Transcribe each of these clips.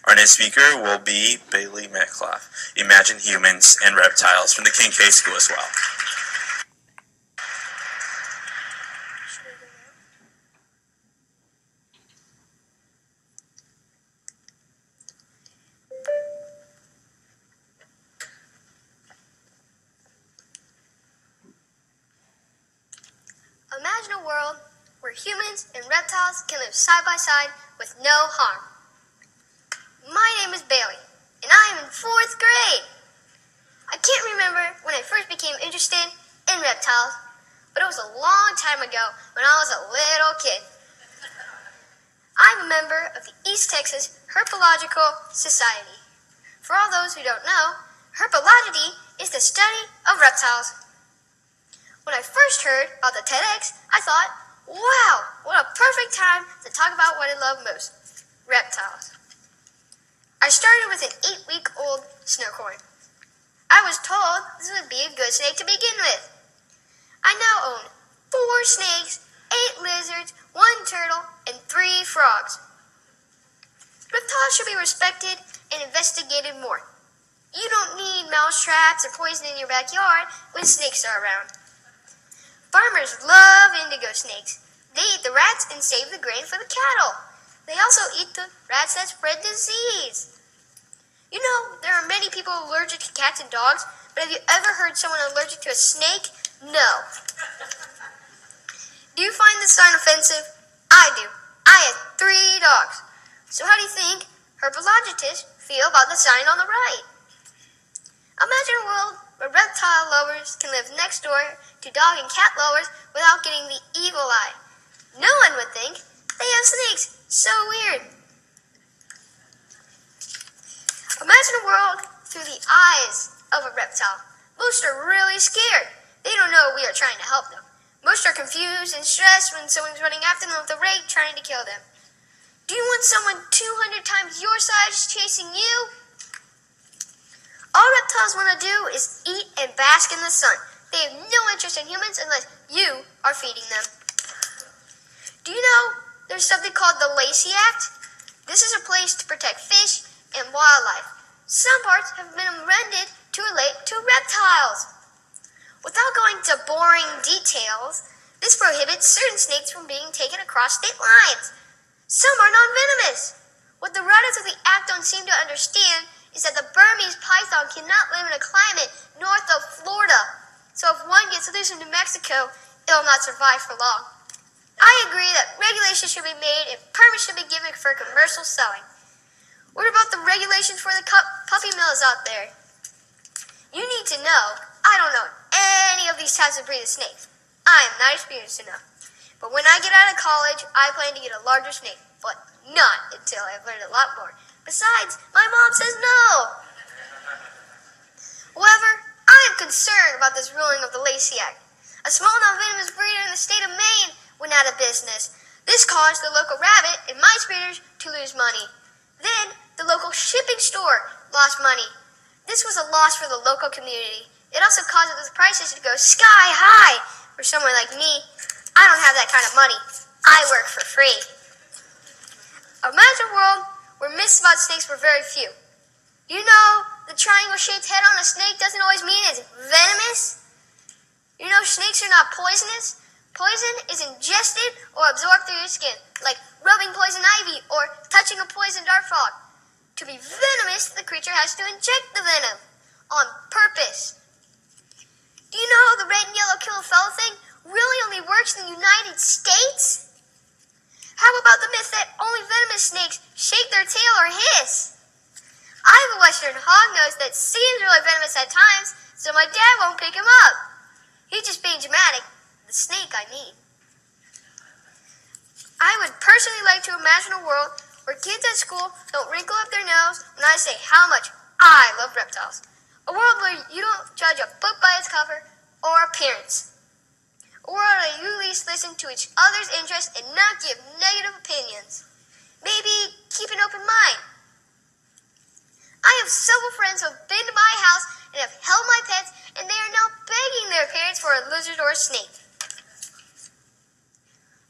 Our next speaker will be Baley Imagine Humans and Reptiles from the King K School as well. Imagine a world where humans and reptiles can live side by side with no harm. My name is Baley, and I am in 4th grade. I can't remember when I first became interested in reptiles, but it was a long time ago when I was a little kid. I'm a member of the East Texas Herpetological Society. For all those who don't know, herpetology is the study of reptiles. When I first heard about the TEDx, I thought, wow, what a perfect time to talk about what I love most, reptiles. I started with an 8-week-old snowcorn. I was told this would be a good snake to begin with. I now own 4 snakes, 8 lizards, 1 turtle, and 3 frogs. Reptiles should be respected and investigated more. You don't need mouse traps or poison in your backyard when snakes are around. Farmers love indigo snakes. They eat the rats and save the grain for the cattle. They also eat the rats that spread disease. You know, there are many people allergic to cats and dogs, but have you ever heard someone allergic to a snake? No. Do you find this sign offensive? I do. I have 3 dogs. So how do you think herpetologists feel about the sign on the right? Imagine a world where reptile lovers can live next door to dog and cat lovers without getting the evil eye. No one would think they have snakes. So weird. Imagine a world through the eyes of a reptile. Most are really scared. They don't know we are trying to help them. Most are confused and stressed when someone's running after them with a rake trying to kill them. Do you want someone 200 times your size chasing you? All reptiles want to do is eat and bask in the sun. They have no interest in humans unless you are feeding them. Do you know there's something called the Lacey Act? This is a place to protect fish and wildlife. Some parts have been amended to relate to reptiles. Without going into boring details, this prohibits certain snakes from being taken across state lines. Some are non-venomous. What the writers of the act don't seem to understand is that the Burmese python cannot live in a climate north of Florida. So if one gets loose in New Mexico, it will not survive for long. I agree that regulations should be made and permits should be given for commercial selling. What about the regulations for the puppy mills out there? You need to know, I don't know any of these types of breed of snakes. I am not experienced enough. But when I get out of college, I plan to get a larger snake, but not until I've learned a lot more. Besides, my mom says no. However, I am concerned about this ruling of the Lacey Act. A small non-venomous breeder in the state of Maine went out of business. This caused the local rabbit and mice breeders to lose money. Then, the local shipping store lost money. This was a loss for the local community. It also caused the prices to go sky high. For someone like me, I don't have that kind of money. I work for free. Imagine a world where myths about snakes were very few. You know, the triangle-shaped head on a snake doesn't always mean it's venomous. You know, snakes are not poisonous. Poison is ingested or absorbed through your skin, like rubbing poison ivy or touching a poison dart frog. To be venomous, the creature has to inject the venom on purpose. Do you know the red and yellow kill a fellow thing really only works in the United States? How about the myth that only venomous snakes shake their tail or hiss? I have a western hognose that seems really venomous at times, so my dad won't pick him up. He's just being dramatic. The snake, I mean. I would personally like to imagine a world where kids at school don't wrinkle up their nose when I say how much I love reptiles. A world where you don't judge a book by its cover or appearance. A world where you at least listen to each other's interests and not give negative opinions. Maybe keep an open mind. I have several friends who have been to my house and have held my pets, and they are now begging their parents for a lizard or a snake.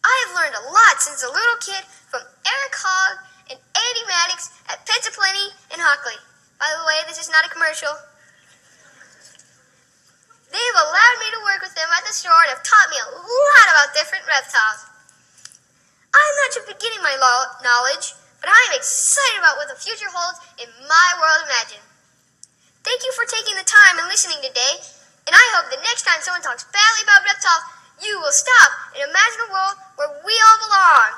I have learned a lot since a little kid, from Eric Hogg and A. Lady Maddox at Pets Aplenty in Hockley. By the way, this is not a commercial. They've allowed me to work with them at the store and have taught me a lot about different reptiles. I'm not just beginning my knowledge, but I am excited about what the future holds in my world imagined. Thank you for taking the time and listening today, and I hope the next time someone talks badly about reptiles, you will stop and imagine a world where we all belong.